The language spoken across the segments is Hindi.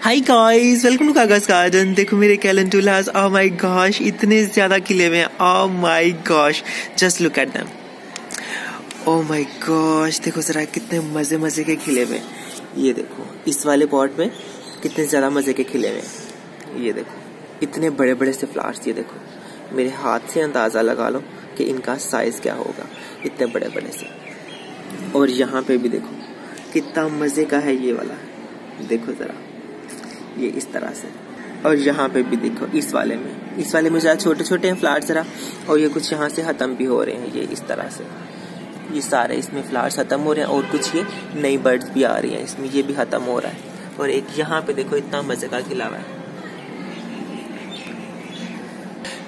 हाय गाइस, वेलकम टू कागज गार्डन। देखो मेरे कैलेंडुलास, ओह माय गॉश, इतने ज्यादा खिले हुए हैं। Oh my gosh, just look at them. Oh my gosh, देखो जरा कितने मजे मजे के खिले हुए हैं। ये देखो इस वाले पॉट में कितने ज्यादा मजे के खिले हुए हैं। ये देखो इतने बड़े बड़े से फ्लावर्स। ये देखो मेरे हाथ से अंदाजा लगा लो कि इनका साइज क्या होगा, इतने बड़े बड़े से। और यहाँ पे भी देखो कितना मजे का है ये वाला, देखो जरा ये इस तरह से। और यहाँ पे भी देखो इस वाले में ज़्यादा छोटे छोटे हैं फ्लावर्स जरा, और ये कुछ यहाँ से खत्म भी हो रहे हैं। ये इस तरह से ये सारे इसमें फ्लावर्स खत्म हो रहे हैं, और कुछ ये नई बर्ड्स भी आ रही हैं इसमें, ये भी खत्म हो रहा है। और एक यहाँ पे देखो इतना मजे का खिला हुआ है।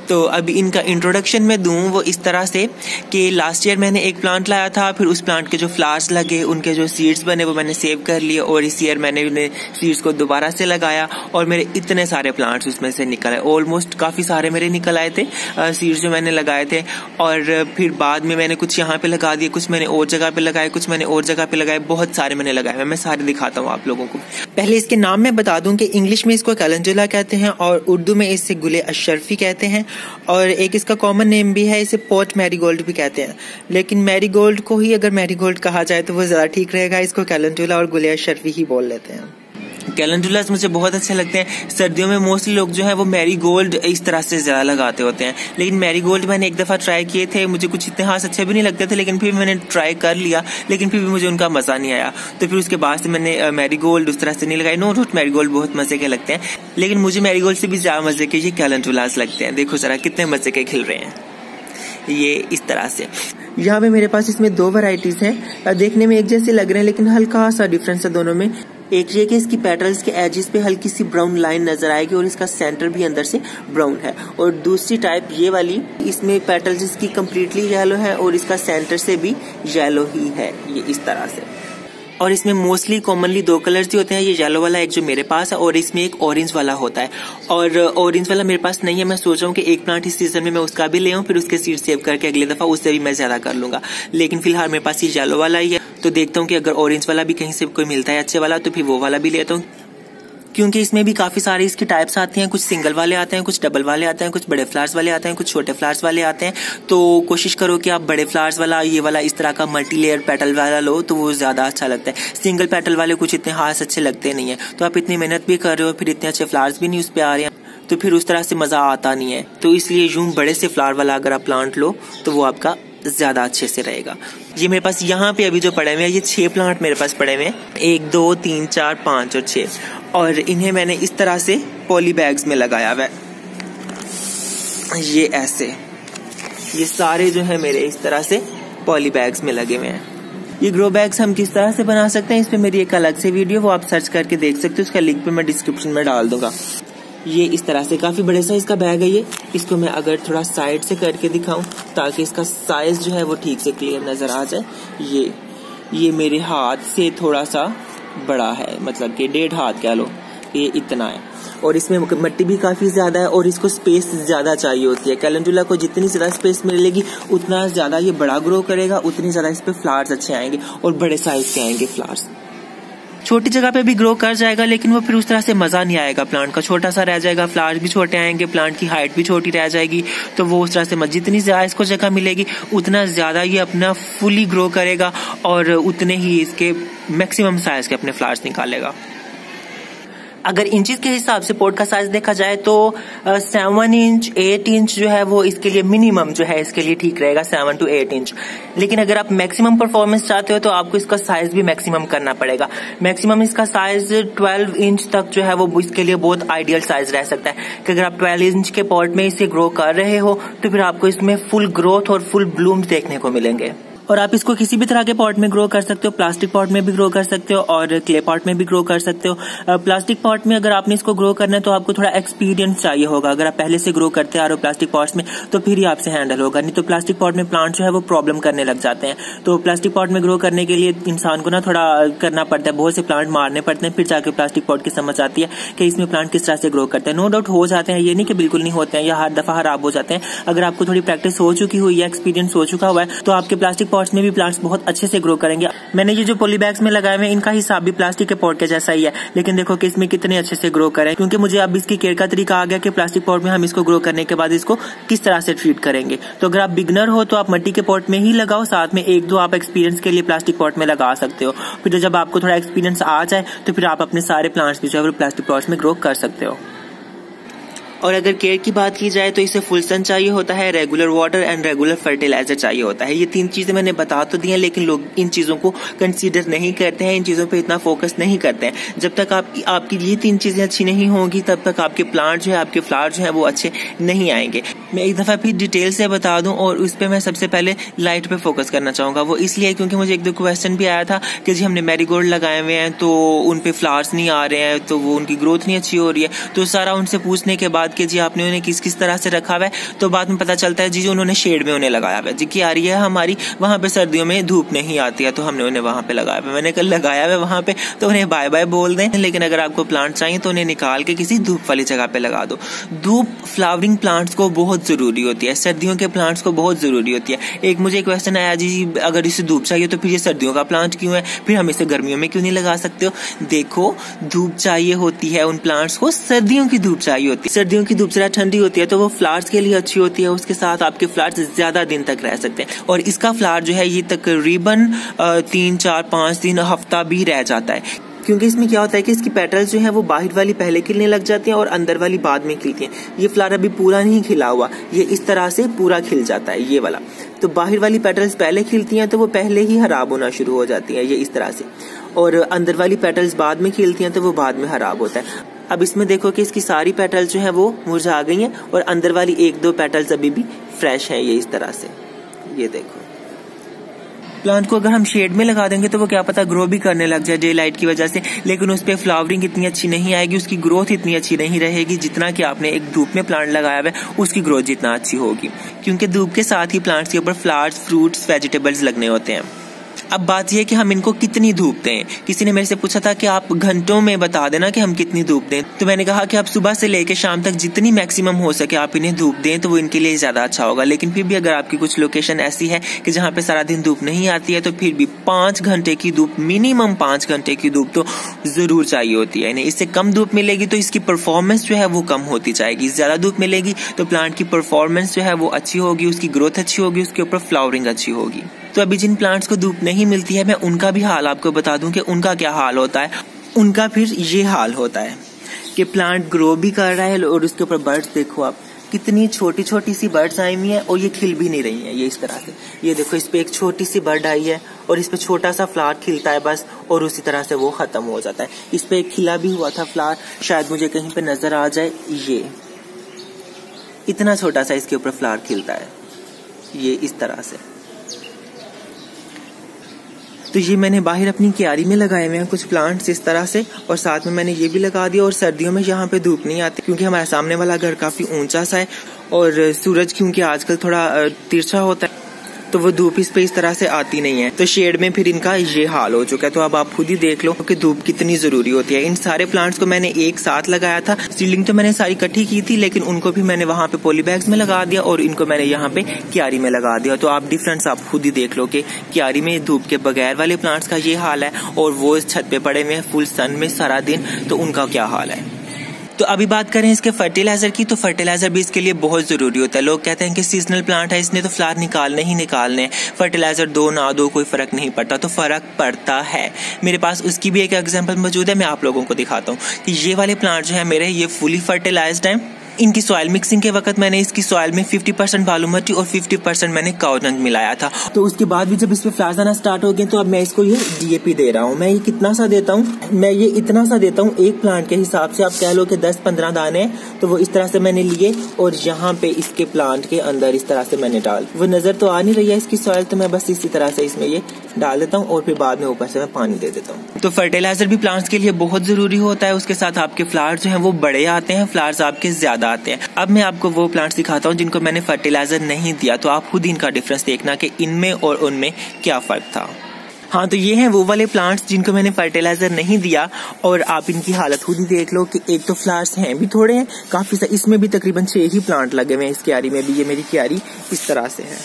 तो अभी इनका इंट्रोडक्शन मैं दूं वो इस तरह से कि लास्ट ईयर मैंने एक प्लांट लाया था, फिर उस प्लांट के जो फ्लावर्स लगे उनके जो सीड्स बने वो मैंने सेव कर लिए, और इस ईयर मैंने उन्हें सीड्स को दोबारा से लगाया और मेरे इतने सारे प्लांट्स उसमें से निकल आए। ऑलमोस्ट काफ़ी सारे मेरे निकल आए थे सीड्स जो मैंने लगाए थे। और फिर बाद में मैंने कुछ यहाँ पे लगा दिए, कुछ मैंने और जगह पे लगाए, कुछ मैंने और जगह पे लगाए, बहुत सारे मैंने लगाए। मैं सारे दिखाता हूँ आप लोगों को। पहले इसके नाम मैं बता दूं कि इंग्लिश में इसको कैलेंडुला कहते हैं और उर्दू में इसे गुले अशरफी कहते हैं, और एक इसका कॉमन नेम भी है, इसे पॉट मैरीगोल्ड भी कहते हैं। लेकिन मैरीगोल्ड को ही अगर मैरीगोल्ड कहा जाए तो वो ज़्यादा ठीक रहेगा, इसको कैलेंडुला और गुले अशरफी ही बोल लेते हैं। कैलेंडुलास मुझे बहुत अच्छे लगते हैं। सर्दियों में मोस्टली लोग जो है वो मैरीगोल्ड इस तरह से ज़्यादा लगाते होते हैं, लेकिन मैरीगोल्ड मैंने एक दफ़ा ट्राई किए थे, मुझे कुछ इतने खास अच्छे भी नहीं लगते थे, लेकिन फिर मैंने ट्राई कर लिया, लेकिन फिर भी मुझे उनका मज़ा नहीं आया। तो फिर उसके बाद से मैंने मैरीगोल्ड उस तरह से नहीं लगाई। नो डाउट मैरीगोल्ड बहुत मज़े के लगते हैं, लेकिन मुझे मैरीगोल्ड से भी ज़्यादा मज़े के ये कैलेंडुलास लगते हैं। देखो ज़रा कितने मज़े के खिल रहे हैं ये इस तरह से। यहाँ पे मेरे पास इसमें दो वैरायटीज हैं, देखने में एक जैसे लग रहे हैं लेकिन हल्का सा डिफरेंस है दोनों में। एक ये कि इसकी पेटल्स के एजेस पे हल्की सी ब्राउन लाइन नजर आएगी और इसका सेंटर भी अंदर से ब्राउन है। और दूसरी टाइप ये वाली, इसमें पेटल्स इसकी कम्प्लीटली येलो है और इसका सेंटर से भी येलो ही है, ये इस तरह से। और इसमें मोस्टली कॉमनली दो कलर्स ही होते हैं, ये येलो वाला एक जो मेरे पास है, और इसमें एक ऑरेंज वाला होता है। और ऑरेंज वाला मेरे पास नहीं है, मैं सोच रहा हूँ कि एक प्लांट इस सीजन में मैं उसका भी ले आऊँ, फिर उसके सीड सेव करके अगले दफा उससे भी मैं ज्यादा कर लूंगा। लेकिन फिलहाल मेरे पास ये येलो वाला ही है, तो देखता हूँ कि अगर ऑरेंज वाला भी कहीं से कोई मिलता है अच्छे वाला तो फिर वो वाला भी लेता हूँ, क्योंकि इसमें भी काफी सारी इसकी टाइप्स आती हैं। कुछ सिंगल वाले आते हैं, कुछ डबल वाले आते हैं, कुछ बड़े फ्लावर्स वाले आते हैं, कुछ छोटे फ्लावर्स वाले आते हैं। तो कोशिश करो कि आप बड़े फ्लावर्स वाला ये वाला इस तरह का मल्टी लेयर पेटल वाला लो, तो वो ज्यादा अच्छा लगता है। सिंगल पेटल वाले कुछ इतने खास अच्छे लगते नहीं है। तो आप इतनी मेहनत भी कर रहे हो, फिर इतने अच्छे फ्लावर्स भी नहीं उस पर आ रहे हैं, तो फिर उस तरह से मजा आता नहीं है। तो इसलिए यूं बड़े से फ्लावर वाला अगर आप प्लांट लो तो वो आपका ज्यादा अच्छे से रहेगा। ये मेरे पास यहाँ पे अभी जो पड़े हुए हैं, ये 6 प्लांट मेरे पास पड़े हुए हैं, 1 2 3 4 5 और 6, और इन्हें मैंने इस तरह से पॉली बैग्स में लगाया हुआ है। ये ऐसे ये सारे जो है मेरे इस तरह से पॉली बैग्स में लगे हुए हैं। ये ग्रो बैग्स हम किस तरह से बना सकते हैं, इस पे मेरी एक अलग से वीडियो, वो आप सर्च करके देख सकते हो, उसका लिंक पे मैं डिस्क्रिप्शन में डाल दूंगा। ये इस तरह से काफी बड़े साइज का बैग है ये। इसको मैं अगर थोड़ा साइड से करके दिखाऊं ताकि इसका साइज जो है वो ठीक से क्लियर नजर आ जाए। ये मेरे हाथ से थोड़ा सा बड़ा है, मतलब कि 1.5 हाथ कह लो, ये इतना है। और इसमें मिट्टी भी काफी ज्यादा है और इसको स्पेस ज्यादा चाहिए होती है। कैलेंडुला को जितनी ज्यादा स्पेस मिलेगी उतना ज्यादा ये बड़ा ग्रो करेगा, उतनी ज्यादा इस पे फ्लावर्स अच्छे आएंगे और बड़े साइज के आएंगे फ्लावर्स। छोटी जगह पे भी ग्रो कर जाएगा, लेकिन वो फिर उस तरह से मजा नहीं आएगा, प्लांट का छोटा सा रह जाएगा, फ्लावर्स भी छोटे आएंगे, प्लांट की हाइट भी छोटी रह जाएगी। तो वो उस तरह से जितनी ज्यादा इसको जगह मिलेगी उतना ज्यादा ये अपना फुली ग्रो करेगा और उतने ही इसके मैक्सिमम साइज के अपने फ्लावर्स निकालेगा। अगर इंचेस के हिसाब से पॉट का साइज देखा जाए तो 7 इंच 8 इंच जो है वो इसके लिए मिनिमम जो है इसके लिए ठीक रहेगा, 7 to 8 इंच। लेकिन अगर आप मैक्सिमम परफॉर्मेंस चाहते हो तो आपको इसका साइज भी मैक्सिमम करना पड़ेगा। मैक्सिमम इसका साइज 12 इंच तक जो है वो इसके लिए बहुत आइडियल साइज रह सकता है, कि अगर आप 12 इंच के पॉट में इसे ग्रो कर रहे हो तो फिर आपको इसमें फुल ग्रोथ और फुल ब्लूम्स देखने को मिलेंगे। और आप इसको किसी भी तरह के पॉट में ग्रो कर सकते हो, प्लास्टिक पॉट में भी ग्रो कर सकते हो और क्ले पॉट में भी ग्रो कर सकते हो। प्लास्टिक पॉट में अगर आपने इसको ग्रो करना है तो आपको थोड़ा एक्सपीरियंस चाहिए होगा। अगर आप पहले से ग्रो करते आ रहे हो प्लास्टिक पॉट्स में तो फिर ही आपसे हैंडल होगा, नहीं तो प्लास्टिक पॉट में प्लांट जो है वो प्रॉब्लम करने लग जाते हैं। तो प्लास्टिक पॉट में ग्रो करने के लिए इंसान को ना थोड़ा करना पड़ता है, बहुत से प्लांट मारने पड़ते हैं, फिर जाके प्लास्टिक पॉट की समझ आती है कि इसमें प्लांट किस तरह से ग्रो करते हैं। नो डाउट हो जाते हैं, ये नहीं कि बिल्कुल नहीं होते हैं, या हर दफा खराब हो जाते हैं। अगर आपको थोड़ी प्रैक्टिस हो चुकी हुई है, एक्सपीरियंस हो चुका हुआ है, तो आपके प्लास्टिक पॉट्स में भी प्लांट्स बहुत अच्छे से ग्रो करेंगे। मैंने ये जो पॉली बैग्स में लगाए हुए हैं इनका हिसाब भी प्लास्टिक के पॉट के जैसा ही है, लेकिन देखो कि इसमें कितने अच्छे से ग्रो करें, क्योंकि मुझे अब इसकी केयर का तरीका आ गया कि प्लास्टिक पॉट में हम इसको ग्रो करने के बाद इसको किस तरह से ट्रीट करेंगे। तो अगर आप बिगनर हो तो आप मिट्टी के पॉट में ही लगाओ, साथ में 1-2 आप एक्सपीरियंस के लिए प्लास्टिक पॉट में लगा सकते हो। फिर जब आपको थोड़ा एक्सपीरियंस आ जाए तो फिर आप अपने सारे प्लांट्स भी जो है प्लास्टिक पॉट्स में ग्रो कर सकते हो। और अगर केयर की बात की जाए तो इसे फुल सन चाहिए होता है, regular water and regular fertiliser चाहिए होता है। ये 3 चीजें मैंने बता तो दी हैं, लेकिन लोग इन चीजों को कंसीडर नहीं करते हैं, इन चीजों पे इतना फोकस नहीं करते हैं। जब तक आपकी ये 3 चीजें अच्छी नहीं होंगी तब तक आपके प्लांट जो है, आपके फ्लावर जो है वो अच्छे नहीं आएंगे। मैं एक दफा फिर डिटेल से बता दूं, और उस पर मैं सबसे पहले लाइट पे फोकस करना चाहूंगा। वो इसलिए क्योंकि मुझे 1-2 क्वेश्चन भी आया था कि जी हमने मैरीगोल्ड लगाए हुए हैं तो उन पे फ्लावर्स नहीं आ रहे हैं, तो वो उनकी ग्रोथ नहीं अच्छी हो रही है। तो सारा उनसे पूछने के बाद कि जी आपने उन्हें किस तरह से रखा हुआ है, तो बाद में पता चलता है जी उन्होंने शेड में उन्हें लगाया हुआ है। जी क्या रही है हमारी वहां पे सर्दियों में धूप नहीं आती है, तो हमने उन्हें वहां पे लगाया हुआ है। मैंने कल लगाया हुआ है वहां पे, तो उन्हें बाय बाय बोल दें, लेकिन अगर आपको प्लांट चाहिए तो उन्हें निकाल के किसी धूप वाली जगह पे लगा दो। धूप फ्लावरिंग प्लांट्स को बहुत जरूरी होती है, सर्दियों के प्लांट्स को बहुत जरूरी होती है। एक मुझे क्वेश्चन आया जी अगर इसे धूप चाहिए तो फिर ये सर्दियों का प्लांट क्यों है, फिर हम इसे गर्मियों में क्यों नहीं लगा सकते हो। देखो धूप चाहिए होती है उन प्लांट्स को, सर्दियों की धूप चाहिए होती है। सर्दियों की धूप जरा ठंडी होती है तो वो फ्लावर्स के लिए अच्छी होती है, उसके साथ आपके फ्लावर्स ज्यादा दिन तक रह सकते हैं। और इसका फ्लावर जो है ये तकरीबन 3, 4, 5 दिन, हफ्ता भी रह जाता है, क्योंकि इसमें क्या होता है कि इसकी पेटल्स जो है वो बाहर वाली पहले खिलने लग जाती हैं और अंदर वाली बाद में खिलती हैं। ये फ्लावर अभी पूरा नहीं खिला हुआ, ये इस तरह से पूरा खिल जाता है ये वाला। तो बाहर वाली पेटल्स पहले खिलती हैं तो वो पहले ही खराब होना शुरू हो जाती है, ये इस तरह से, और अंदर वाली पेटल्स बाद में खिलती हैं तो वो बाद में खराब होता है। अब इसमें देखो कि इसकी सारी पेटल्स जो है वो मुरझा गई हैं और अंदर वाली 1-2 पेटल्स अभी भी फ्रेश हैं, ये इस तरह से। ये देखो प्लांट को अगर हम शेड में लगा देंगे तो वो क्या पता ग्रो भी करने लग जाए डे लाइट की वजह से, लेकिन उस पर फ्लावरिंग इतनी अच्छी नहीं आएगी, उसकी ग्रोथ इतनी अच्छी नहीं रहेगी जितना कि आपने एक धूप में प्लांट लगाया हुआ है उसकी ग्रोथ जितना अच्छी होगी, क्योंकि धूप के साथ ही प्लांट्स के ऊपर फ्लावर्स, फ्रूट्स, वेजिटेबल्स लगने होते हैं। अब बात यह है कि हम इनको कितनी धूप दें। किसी ने मेरे से पूछा था कि आप घंटों में बता देना कि हम कितनी धूप दें, तो मैंने कहा कि आप सुबह से लेकर शाम तक जितनी मैक्सिमम हो सके आप इन्हें धूप दें तो वो इनके लिए ज्यादा अच्छा होगा। लेकिन फिर भी अगर आपकी कुछ लोकेशन ऐसी है कि जहाँ पे सारा दिन धूप नहीं आती है तो फिर भी 5 घंटे की धूप, मिनिमम 5 घंटे की धूप तो जरूर चाहिए होती है इन्हें। इससे कम धूप मिलेगी तो इसकी परफॉर्मेंस जो है वो कम होती जाएगी, ज्यादा धूप मिलेगी तो प्लांट की परफॉर्मेंस जो है वो अच्छी होगी, उसकी ग्रोथ अच्छी होगी, उसके ऊपर फ्लावरिंग अच्छी होगी। तो अभी जिन प्लांट्स को धूप नहीं मिलती है मैं उनका भी हाल आपको बता दूं कि उनका क्या हाल होता है। उनका फिर ये हाल होता है कि प्लांट ग्रो भी कर रहा है और उसके ऊपर बर्ड्स देखो आप, कितनी छोटी छोटी सी बर्ड्स आई हुई हैं और ये खिल भी नहीं रही हैं, ये इस तरह से। ये देखो इस पे एक छोटी सी बर्ड आई है और इस पे छोटा सा फ्लावर खिलता है बस, और उसी तरह से वो खत्म हो जाता है। इस पे एक खिला भी हुआ था फ्लावर, शायद मुझे कहीं पे नजर आ जाए, ये इतना छोटा सा इसके ऊपर फ्लावर खिलता है, ये इस तरह से। तो ये मैंने बाहर अपनी क्यारी में लगाए हुए हैं कुछ प्लांट्स इस तरह से, और साथ में मैंने ये भी लगा दिया। और सर्दियों में यहाँ पे धूप नहीं आती क्योंकि हमारा सामने वाला घर काफी ऊंचा सा है और सूरज क्योंकि आजकल थोड़ा तिरछा होता है तो वो धूप इस पे इस तरह से आती नहीं है, तो शेड में फिर इनका ये हाल हो चुका है। तो अब आप खुद ही देख लो कि धूप कितनी जरूरी होती है। इन सारे प्लांट्स को मैंने एक साथ लगाया था, सीलिंग तो मैंने सारी इकट्ठी की थी, लेकिन उनको भी मैंने वहां पे पॉली बैग्स में लगा दिया और इनको मैंने यहाँ पे क्यारी में लगा दिया। तो आप डिफरेंस आप खुद ही देख लो कि क्यारी में धूप के बगैर वाले प्लांट्स का ये हाल है और वो इस छत पे पड़े हुए हैं फुल सन में सारा दिन, तो उनका क्या हाल है। तो अभी बात करें इसके फर्टिलाइजर की, तो फर्टिलाइजर भी इसके लिए बहुत जरूरी होता है। लोग कहते हैं कि सीजनल प्लांट है, इसने तो फ्लावर निकालने ही निकालने, फर्टिलाइजर दो ना दो कोई फर्क नहीं पड़ता, तो फर्क पड़ता है। मेरे पास उसकी भी एक एग्जांपल मौजूद है, मैं आप लोगों को दिखाता हूँ कि ये वाले प्लांट जो है मेरे, ये फुली फर्टिलाइज्ड है। इनकी सॉइल मिक्सिंग के वक्त मैंने इसकी सॉइल में 50% बालू मिट्टी और 50% मैंने काऊ डंग मिलाया था। तो उसके बाद भी जब इस पे फ्लावर्स आना स्टार्ट हो गए तो अब मैं इसको ये DAP दे रहा हूँ। मैं ये कितना सा देता हूँ, मैं ये इतना सा देता हूँ एक प्लांट के हिसाब से, आप कह लो कि 10-15 दाने, तो वो इस तरह से मैंने लिए और यहाँ पे इसके प्लांट के अंदर इस तरह से मैंने डाल, वो नजर तो आ नहीं रही है इसकी सॉइल, तो मैं बस इसी तरह से इसमें ये डाल देता हूँ और फिर बाद में ऊपर से मैं पानी दे देता हूँ। तो फर्टिलाइजर भी प्लांट्स के लिए बहुत जरूरी होता है, उसके साथ आपके फ्लावर्स जो है वो बड़े आते हैं, फ्लावर्स आपके ज्यादा आते हैं। अब मैं आपको वो प्लांट्स दिखाता हूँ जिनको मैंने फर्टिलाइजर नहीं दिया, तो आप खुद इनका डिफरेंस देखना कि इनमें और उनमें क्या फर्क था। हाँ, तो ये हैं वो वाले प्लांट्स जिनको मैंने फर्टिलाइजर नहीं दिया, और आप इनकी हालत खुद ही देख लो कि एक तो फ्लावर्स हैं भी थोड़े हैं काफी, इसमें भी तकरीबन 6 ही प्लांट लगे हुए हैं। इस क्यारी में भी, ये मेरी क्यारी इस तरह से है,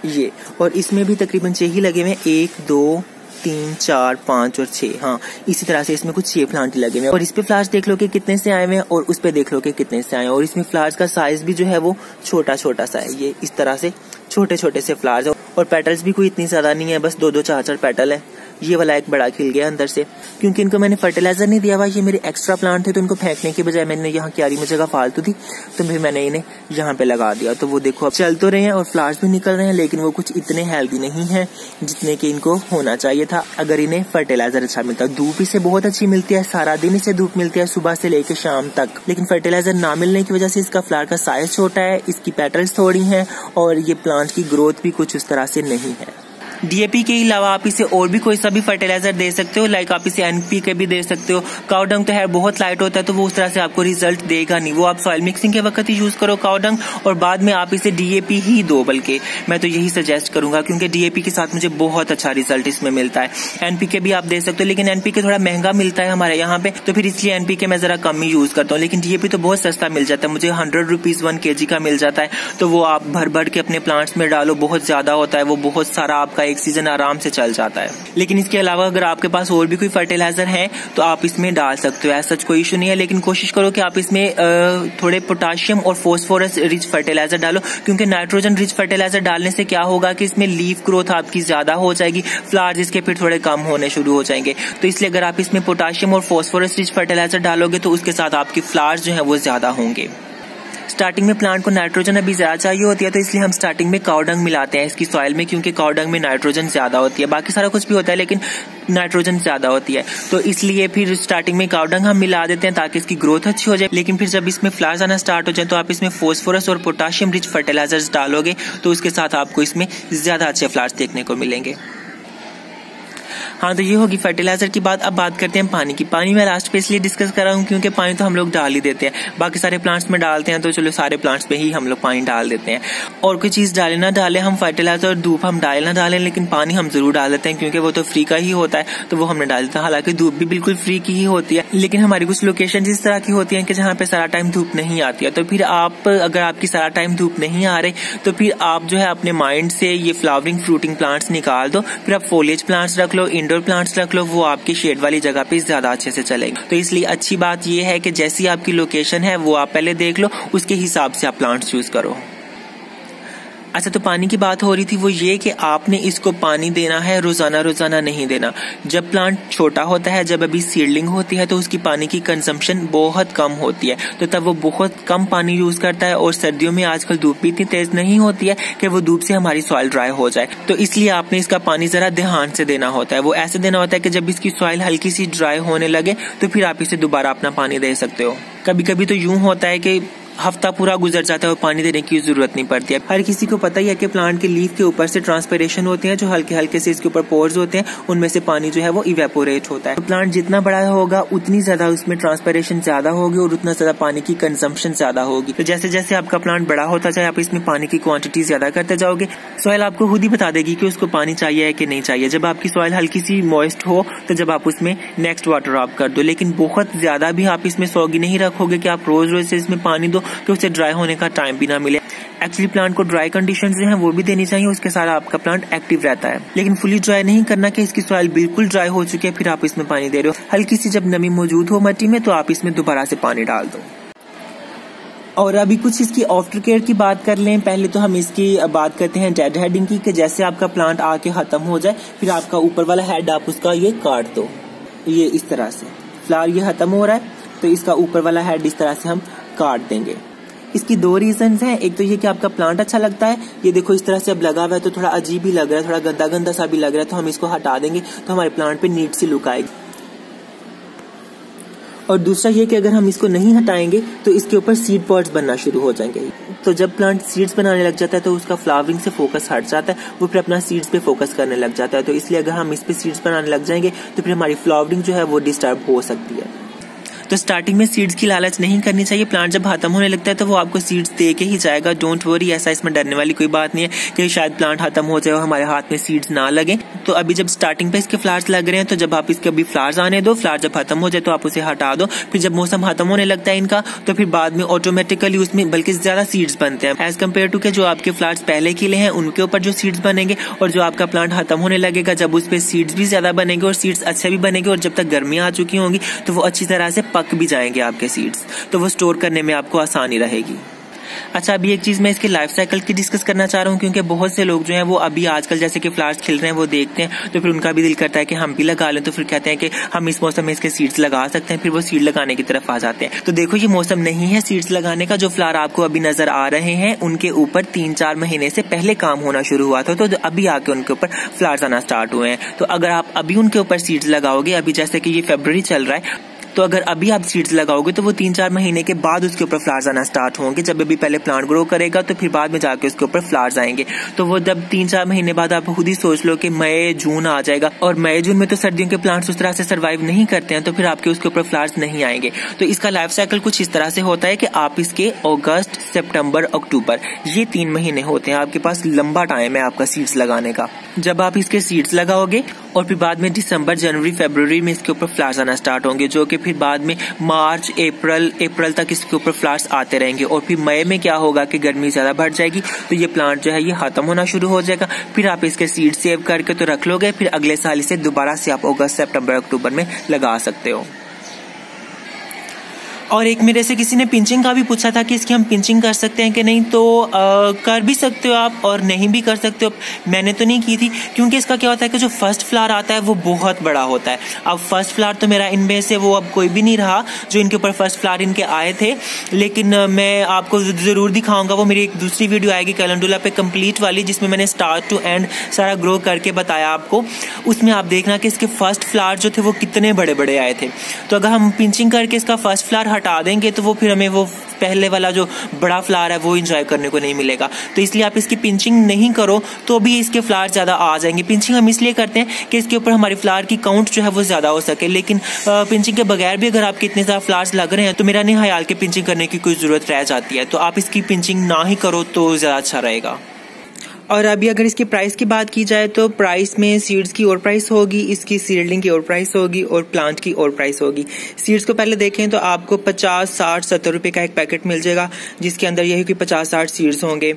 ये, और इसमें भी तकरीबन 6 ही लगे हुए हैं, 1 2 3 4 5 और 6। हाँ, इसी तरह से इसमें कुछ 6 प्लांट लगे हुए हैं। और इस पे फ्लावर्स देख लो कि कितने से आए हुए हैं और उस पे देख लो कि कितने से आए हैं। और इसमें फ्लावर्स का साइज भी जो है वो छोटा छोटा सा है, ये इस तरह से छोटे छोटे से फ्लावर्स है। और पेटल्स भी कोई इतनी ज्यादा नहीं है, बस 2 4 पेटल है। ये वाला एक बड़ा खिल गया अंदर से, क्योंकि इनको मैंने फर्टिलाइजर नहीं दिया हुआ, ये मेरे एक्स्ट्रा प्लांट थे, तो इनको फेंकने के बजाय मैंने यहाँ क्यारी में जगह फालतू थी तो फिर मैंने इन्हें यहाँ पे लगा दिया। तो वो देखो अब चल तो रहे हैं और फ्लावर्स भी निकल रहे हैं, लेकिन वो कुछ इतने हेल्दी नहीं है जितने कि इनको होना चाहिए था अगर इन्हें फर्टिलाइजर अच्छा मिलता। धूप इसे बहुत अच्छी मिलती है, सारा दिन इसे धूप मिलती है सुबह से लेकर शाम तक, लेकिन फर्टिलाइजर ना मिलने की वजह से इसका फ्लावर का साइज छोटा है, इसकी पेटल्स थोड़ी हैं और ये प्लांट की ग्रोथ भी कुछ उस तरह से नहीं है। डीएपी के अलावा आप इसे और भी कोई सा भी फर्टिलाइजर दे सकते हो, लाइक आप इसे एनपीके भी दे सकते हो। काउ डंग तो है बहुत लाइट होता है तो वो उस तरह से आपको रिजल्ट देगा नहीं, वो आप सॉइल मिक्सिंग के वक्त ही यूज करो काउ डंग, और बाद में आप इसे डीएपी ही दो, बल्कि मैं तो यही सजेस्ट करूंगा क्योंकि डीएपी के साथ मुझे बहुत अच्छा रिजल्ट इसमें मिलता है। एनपीके भी आप दे सकते हो, लेकिन एनपीके थोड़ा महंगा मिलता है हमारे यहाँ पे, तो फिर इसलिए एनपीके मैं जरा कम ही यूज करता हूँ। लेकिन डीएपी तो बहुत सस्ता मिल जाता है, मुझे 100 रुपीज 1 kg का मिल जाता है, तो वो आप भर भर के अपने प्लांट्स में डालो, बहुत ज्यादा होता है वो, बहुत सारा आपका एक सीजन आराम से चल जाता है। लेकिन इसके अलावा अगर आपके पास और भी कोई फर्टिलाइजर है तो आप इसमें डाल सकते हो, ऐसा कोई इशू नहीं है। लेकिन कोशिश करो कि आप इसमें थोड़े पोटाशियम और फोस्फोरस रिच फर्टिलाइजर डालो, क्योंकि नाइट्रोजन रिच फर्टिलाइजर डालने से क्या होगा कि इसमें लीफ ग्रोथ आपकी ज्यादा हो जाएगी, फ्लावर्स इसके फिर थोड़े कम होने शुरू हो जाएंगे। तो इसलिए अगर आप इसमें पोटाशियम और फोस्फोरस रिच फर्टिलाइजर डालोगे तो उसके साथ आपकी फ्लावर्स जो है वो ज्यादा होंगे। स्टार्टिंग में प्लांट को नाइट्रोजन अभी ज्यादा चाहिए होती है, तो इसलिए हम स्टार्टिंग में काउ डंग मिलाते हैं इसकी सॉइल में, क्योंकि काउ डंग में नाइट्रोजन ज्यादा होती है, बाकी सारा कुछ भी होता है लेकिन नाइट्रोजन ज्यादा होती है, तो इसलिए फिर स्टार्टिंग में काउ डंग हम मिला देते हैं ताकि इसकी ग्रोथ अच्छी हो जाए। लेकिन फिर जब इसमें फ्लावर्स आना स्टार्ट हो जाए तो आप इसमें फोस्फोरस और पोटाशियम रिच फर्टिलाइजर्स डालोगे तो उसके साथ आपको इसमें ज्यादा अच्छे फ्लावर्स देखने को मिलेंगे। हाँ, तो ये होगी फर्टिलाइजर की बात। अब बात करते हैं पानी की। पानी मैं लास्ट पे इसलिए डिस्कस कर रहा हूँ क्योंकि पानी तो हम लोग डाल ही देते हैं, बाकी सारे प्लांट्स में डालते हैं, तो चलो सारे प्लांट्स पे ही हम लोग पानी डाल देते हैं। और कोई चीज डाले ना डाले, हम फर्टिलाइजर और धूप हम डाले ना डालें, लेकिन पानी हम जरूर डाल देते हैं क्योंकि वो तो फ्री का ही होता है, तो वो हमने डाल देता है। हालांकि धूप भी बिल्कुल फ्री की ही होती है, लेकिन हमारी कुछ लोकेशन इस तरह की होती है कि जहाँ पे सारा टाइम धूप नहीं आती है, तो फिर आप अगर आपकी सारा टाइम धूप नहीं आ रही तो फिर आप जो है अपने माइंड से ये फ्लावरिंग फ्रूटिंग प्लांट्स निकाल दो, फिर आप फोलिएज प्लांट्स रख लो, इंडोर प्लांट्स रख लो, वो आपकी शेड वाली जगह पे ज्यादा अच्छे से चलेंगे। तो इसलिए अच्छी बात ये है कि जैसी आपकी लोकेशन है वो आप पहले देख लो, उसके हिसाब से आप प्लांट्स चूज करो। अच्छा, तो पानी की बात हो रही थी, वो ये कि आपने इसको पानी देना है रोजाना रोजाना नहीं देना। जब प्लांट छोटा होता है, जब अभी सीडलिंग होती है, तो उसकी पानी की कंजम्पशन बहुत कम होती है, तो तब वो बहुत कम पानी यूज करता है। और सर्दियों में आजकल धूप भी इतनी तेज नहीं होती है कि वो धूप से हमारी सॉइल ड्राई हो जाए, तो इसलिए आपने इसका पानी जरा ध्यान से देना होता है। वो ऐसे देना होता है कि जब इसकी सॉइल हल्की सी ड्राई होने लगे तो फिर आप इसे दोबारा अपना पानी दे सकते हो। कभी कभी तो यूं होता है कि हफ्ता पूरा गुजर जाता है और पानी देने की जरूरत नहीं पड़ती है। हर किसी को पता ही है कि प्लांट के लीफ के ऊपर से ट्रांसपिरेशन होती है, जो हल्के हल्के से इसके ऊपर पोर्स होते हैं, उनमें से पानी जो है वो इवेपोरेट होता है। तो प्लांट जितना बड़ा होगा उतनी ज्यादा उसमें ट्रांसपिरेशन ज्यादा होगी और उतना ज्यादा पानी की कंजम्पशन ज्यादा होगी। तो जैसे जैसे आपका प्लांट बड़ा होता जाए आप इसमें पानी की क्वांटिटी ज्यादा करते जाओगे, सॉइल आपको खुद ही बता देगी कि उसको पानी चाहिए है कि नहीं चाहिए। जब आपकी सॉइल हल्की सी मॉइस्ट हो तो जब आप उसमें नेक्स्ट वाटर आप कर दो, लेकिन बहुत ज्यादा भी आप इसमें सॉगी नहीं रखोगे कि आप रोज रोज से इसमें पानी दो तो उसे ड्राई होने का टाइम भी ना मिले। एक्चुअली प्लांट को ड्राई कंडीशंस जो हैं वो भी देनी चाहिए, उसके साथ आपका प्लांट एक्टिव रहता है। लेकिन फुली ड्राई नहीं करना कि इसकी सॉइल बिल्कुल ड्राई हो चुकी है फिर आप इसमें पानी दे रहे हो। हल्की सी जब नमी मौजूद हो मिट्टी में तो आप इसमें दोबारा से पानी डाल दो। और अभी कुछ इसकी आफ्टर केयर की बात कर लें। पहले तो हम इसकी बात करते हैं डेड हेडिंग की, कि जैसे आपका प्लांट आके खत्म हो जाए फिर आपका ऊपर वाला हेड आप उसका ये काट दो, ये इस तरह से फ्लावर ये खत्म हो रहा है तो इसका ऊपर वाला हेड इस तरह से हम काट देंगे। इसकी 2 रीजंस हैं। एक तो ये कि आपका प्लांट अच्छा लगता है, ये देखो इस तरह से अब लगा हुआ है तो थोड़ा अजीब ही लग रहा है, थोड़ा गंदा गंदा सा भी लग रहा है, तो हम इसको हटा देंगे तो हमारे प्लांट पे नीट सी लुक आएगी। और दूसरा ये कि अगर हम इसको नहीं हटाएंगे तो इसके ऊपर सीड पॉड्स बनना शुरू हो जाएंगे। तो जब प्लांट सीड्स बनाने लग जाता है तो उसका फ्लावरिंग से फोकस हट जाता है, वो फिर अपना सीड्स पे फोकस करने लग जाता है। तो इसलिए अगर हम इस पे सीड्स बनाने लग जाएंगे तो फिर हमारी फ्लावरिंग जो है वो डिस्टर्ब हो सकती है। तो स्टार्टिंग में सीड्स की लालच नहीं करनी चाहिए। प्लांट जब खत्म होने लगता है तो वो आपको सीड्स दे के ही जाएगा। डोंट वरी, ऐसा इसमें डरने वाली कोई बात नहीं है कि शायद प्लांट खत्म हो जाए और हमारे हाथ में सीड्स ना लगे। तो अभी जब स्टार्टिंग पे इसके फ्लावर्स लग रहे हैं तो जब आप इसके अभी फ्लावर्स आने दो, फ्लावर जब खत्म हो जाए तो आप उसे हटा दो। फिर जब मौसम खत्म होने लगता है इनका तो फिर बाद में ऑटोमेटिकली उसमें बल्कि ज्यादा सीड्स बनते हैं एज कम्पेयर टू के जो आपके फ्लावर्स पहले खिले हैं उनके ऊपर जो सीड्स बनेंगे, और जो आपका प्लांट खत्म होने लगेगा जब उस पे सीड्स भी ज्यादा बनेंगे और सीड्स अच्छे भी बनेंगे, और जब तक गर्मी आ चुकी होंगी तो वो अच्छी तरह से पक भी जाएंगे आपके सीड्स, तो वो स्टोर करने में आपको आसानी रहेगी। अच्छा, अभी एक चीज मैं इसके लाइफ साइकिल की डिस्कस करना चाह रहा हूँ, क्योंकि बहुत से लोग जो हैं वो अभी आजकल जैसे कि फ्लावर्स खिल रहे हैं वो देखते हैं तो फिर उनका भी दिल करता है कि हम भी लगा लें, तो फिर कहते हैं कि हम इस मौसम में इसके सीड्स लगा सकते हैं, फिर वो सीड लगाने की तरफ आ जाते हैं। तो देखो, ये मौसम नहीं है सीड्स लगाने का। जो फ्लावर आपको अभी नजर आ रहे हैं उनके ऊपर 3-4 महीने से पहले काम होना शुरू हुआ था, तो अभी आके उनके ऊपर फ्लावर्स आना स्टार्ट हुए हैं। तो अगर आप अभी उनके ऊपर सीड्स लगाओगे, अभी जैसे कि ये फरवरी चल रहा है, तो अगर अभी आप सीड्स लगाओगे तो वो 3-4 महीने के बाद उसके ऊपर फ्लावर्स आना स्टार्ट होंगे। जब अभी पहले प्लांट ग्रो करेगा तो फिर बाद में जाके उसके ऊपर फ्लावर्स आएंगे। तो वो जब 3-4 महीने बाद आप खुद ही सोच लो कि मई जून आ जाएगा, और मई जून में तो सर्दियों के प्लांट्स उस तरह से सर्वाइव नहीं करते हैं, तो फिर आपके उसके ऊपर फ्लावर्स नहीं आएंगे। तो इसका लाइफ साइकिल कुछ इस तरह से होता है कि आप इसके अगस्त, सितंबर, अक्टूबर, ये 3 महीने होते हैं आपके पास। लंबा टाइम है आपका सीड्स लगाने का। जब आप इसके सीड्स लगाओगे और फिर बाद में दिसंबर, जनवरी, फरवरी में इसके ऊपर फ्लावर्स आना स्टार्ट होंगे, जो कि फिर बाद में मार्च, अप्रैल तक इसके ऊपर फ्लावर्स आते रहेंगे। और फिर मई में क्या होगा कि गर्मी ज्यादा बढ़ जाएगी तो ये प्लांट जो है ये खत्म होना शुरू हो जाएगा। फिर आप इसके सीड सेव करके तो रख लोगे, फिर अगले साल इसे दोबारा से आप अगस्त, सितंबर, अक्टूबर में लगा सकते हो। और एक मेरे से किसी ने पिंचिंग का भी पूछा था कि इसकी हम पिंचिंग कर सकते हैं कि नहीं, तो कर भी सकते हो आप और नहीं भी कर सकते हो। मैंने तो नहीं की थी, क्योंकि इसका क्या होता है कि जो फर्स्ट फ्लावर आता है वो बहुत बड़ा होता है। अब फर्स्ट फ्लावर तो मेरा इनमें से वो अब कोई भी नहीं रहा जो इनके ऊपर फर्स्ट फ्लावर इनके आए थे, लेकिन मैं आपको जरूर दिखाऊंगा। वो मेरी एक दूसरी वीडियो आएगी कैलेंडुला पे कंप्लीट वाली, जिसमें मैंने स्टार्ट टू एंड सारा ग्रो करके बताया आपको। उसमें आप देखना कि इसके फर्स्ट फ्लावर जो थे वो कितने बड़े बड़े आए थे। तो अगर हम पिंचिंग करके इसका फर्स्ट फ्लावर हटा देंगे तो वो फिर हमें वो पहले वाला जो बड़ा फ्लावर है वो एंजॉय करने को नहीं मिलेगा। तो इसलिए आप इसकी पिंचिंग नहीं करो तो भी इसके फ्लावर ज्यादा आ जाएंगे। पिंचिंग हम इसलिए करते हैं कि इसके ऊपर हमारी फ्लावर की काउंट जो है वो ज्यादा हो सके, लेकिन पिंचिंग के बगैर भी अगर आपके इतने ज्यादा फ्लावर्स लग रहे हैं तो मेरा नहीं ख्याल के पिंचिंग करने की कोई जरूरत रह जाती है। तो आप इसकी पिंचिंग ना ही करो तो ज्यादा अच्छा रहेगा। और अभी अगर इसकी प्राइस की बात की जाए तो प्राइस में सीड्स की और प्राइस होगी, इसकी सीडलिंग की और प्राइस होगी और प्लांट की और प्राइस होगी। सीड्स को पहले देखें तो आपको 50, 60, 70 रुपए का एक पैकेट मिल जाएगा, जिसके अंदर यही कि 50-60 सीड्स होंगे।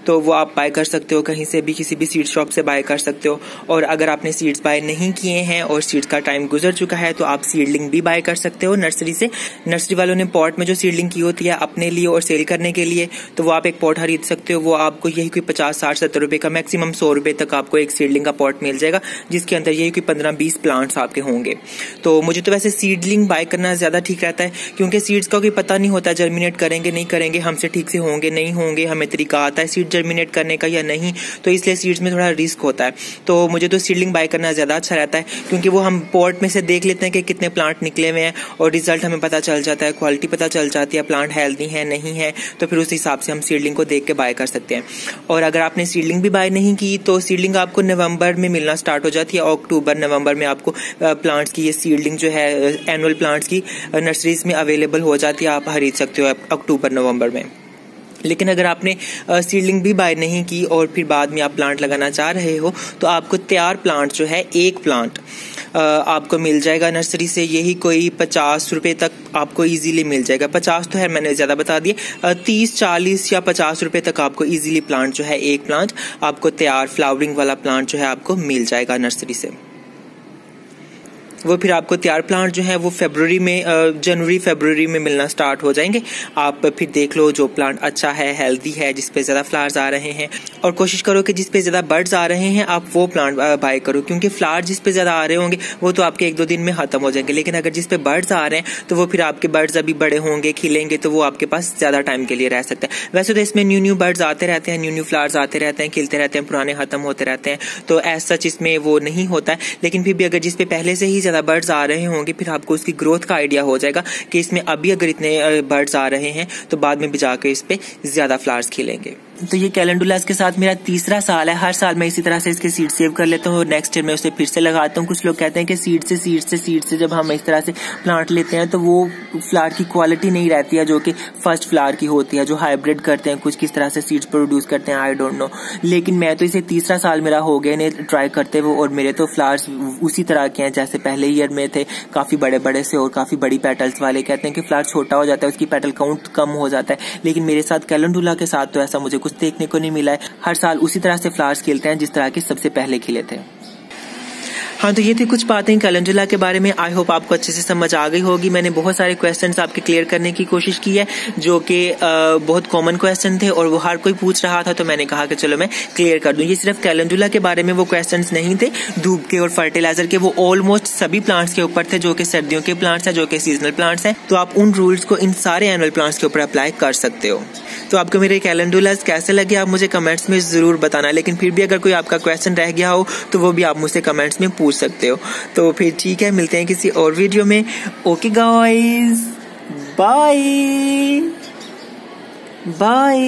तो वो आप बाय कर सकते हो कहीं से भी, किसी भी सीड शॉप से बाय कर सकते हो। और अगर आपने सीड्स बाय नहीं किए हैं और सीड्स का टाइम गुजर चुका है तो आप सीडलिंग भी बाय कर सकते हो नर्सरी से। नर्सरी वालों ने पॉट में जो सीडलिंग की होती है अपने लिए और सेल करने के लिए, तो वो आप एक पॉट खरीद सकते हो। वो आपको यही कोई 50, 60, 70 रुपए का, मैक्सिमम 100 रुपए तक आपको एक सीडलिंग का पॉट मिल जाएगा, जिसके अंदर यही कोई 15-20 प्लांट्स आपके होंगे। तो मुझे तो वैसे सीडलिंग बाय करना ज्यादा ठीक रहता है, क्योंकि सीड्स का कोई पता नहीं होता जर्मिनेट करेंगे नहीं करेंगे, हमसे ठीक से होंगे नहीं होंगे, हमें तरीका आता है सीड जर्मिनेट करने का या नहीं, तो इसलिए सीड्स में थोड़ा रिस्क होता है। तो मुझे तो सीडलिंग बाय करना ज्यादा अच्छा रहता है, क्योंकि वो हम पॉट में से देख लेते हैं कि कितने प्लांट निकले हुए हैं और रिजल्ट हमें पता चल जाता है, क्वालिटी पता चल जाती है, प्लांट हेल्दी है नहीं है, तो फिर उस हिसाब से हम सीडलिंग को देख के बाय कर सकते हैं। और अगर आपने सीडलिंग भी बाय नहीं की तो सीडलिंग आपको नवंबर में मिलना स्टार्ट हो जाती है। अक्टूबर, नवंबर में आपको प्लांट्स की ये सीडलिंग जो है एनुअल प्लांट्स की नर्सरीज में अवेलेबल हो जाती है, आप खरीद सकते हो अक्टूबर, नवंबर में। लेकिन अगर आपने सीडलिंग भी बाय नहीं की और फिर बाद में आप प्लांट लगाना चाह रहे हो तो आपको तैयार प्लांट जो है, एक प्लांट आपको मिल जाएगा नर्सरी से, यही कोई 50 रुपए तक आपको इजीली मिल जाएगा। 50 तो है, मैंने ज्यादा बता दिए, 30, 40 या 50 रुपए तक आपको इजीली प्लांट जो है, एक प्लांट आपको तैयार फ्लावरिंग वाला प्लांट जो है आपको मिल जाएगा नर्सरी से। वो फिर आपको तैयार प्लांट जो है वो फरवरी में, जनवरी फरवरी में मिलना स्टार्ट हो जाएंगे। आप फिर देख लो जो प्लांट अच्छा है, हेल्दी है, जिसपे ज्यादा फ्लावर्स आ रहे हैं, और कोशिश करो कि जिसपे ज्यादा बर्ड्स आ रहे हैं आप वो प्लांट बाय करो, क्योंकि फ्लावर जिसपे ज्यादा आ रहे होंगे वो तो आपके 1-2 दिन में खत्म हो जाएंगे। लेकिन अगर जिसपे बर्ड्स आ रहे हैं तो वो फिर आपके बर्ड्स अभी बड़े होंगे, खिलेंगे, तो वो आपके पास ज्यादा टाइम के लिए रह सकता है। वैसे तो इसमें न्यू बर्ड्स आते रहते हैं, न्यू फ्लावर्स आते रहते हैं, खिलते रहते हैं, पुराने खत्म होते रहते हैं, तो एज सच इसमें वो नहीं होता है। लेकिन फिर भी अगर जिसपे पहले से ही ज्यादा बर्ड्स आ रहे होंगे फिर आपको उसकी ग्रोथ का आइडिया हो जाएगा कि इसमें अभी अगर इतने बर्ड्स आ रहे हैं तो बाद में भी जाकर इस पे ज्यादा फ्लावर्स खिलेंगे। तो ये कैलेंडुलास के साथ मेरा तीसरा साल है। हर साल मैं इसी तरह से इसके सीड सेव कर लेता हूँ और नेक्स्ट ईयर मैं उसे फिर से लगाता हूँ। कुछ लोग कहते हैं कि सीड से जब हम इस तरह से प्लांट लेते हैं तो वो फ्लावर की क्वालिटी नहीं रहती है जो कि फर्स्ट फ्लावर की होती है, जो हाइब्रिड करते हैं कुछ किस तरह से सीड्स प्रोड्यूस करते हैं, आई डोंट नो। लेकिन मैं तो इसे तीसरा साल मेरा हो गया इन्हें ट्राई करते हुए और मेरे तो फ्लावर्स उसी तरह के हैं जैसे पहले ईयर में थे, काफी बड़े बड़े से और काफी बड़ी पेटल्स वाले। कहते हैं कि फ्लावर छोटा हो जाता है, उसकी पेटल काउंट कम हो जाता है, लेकिन मेरे साथ कैलेंडुला के साथ तो ऐसा मुझे कुछ देखने को नहीं मिला है। हर साल उसी तरह से फ्लावर्स खिलते हैं जिस तरह के सबसे पहले खिले थे। हाँ, तो ये थी कुछ बातें कैलेंडुला के बारे में। आई होप आपको अच्छे से समझ आ गई होगी। मैंने बहुत सारे क्वेश्चंस आपके क्लियर करने की कोशिश की है जो कि बहुत कॉमन क्वेश्चन थे और वो हर कोई पूछ रहा था, तो मैंने कहा कि चलो मैं क्लियर कर दूं। ये सिर्फ कैलेंडुला के बारे में वो क्वेश्चंस नहीं थे, धूप के और फर्टिलाइजर के वो ऑलमोस्ट सभी प्लांट्स के ऊपर थे जो कि सर्दियों के प्लांट्स हैं, जो कि सीजनल प्लांट्स हैं। तो आप उन रूल्स को इन सारे एनुअल प्लांट्स के ऊपर अप्लाई कर सकते हो। तो आपको मेरे कैलेंडुलास कैसे लगे आप मुझे कमेंट्स में जरूर बताना, लेकिन फिर भी अगर कोई आपका क्वेश्चन रह गया हो तो वो भी आप मुझसे कमेंट्स में पूछ सकते हो। तो फिर ठीक है, मिलते हैं किसी और वीडियो में। Okay guys, bye bye.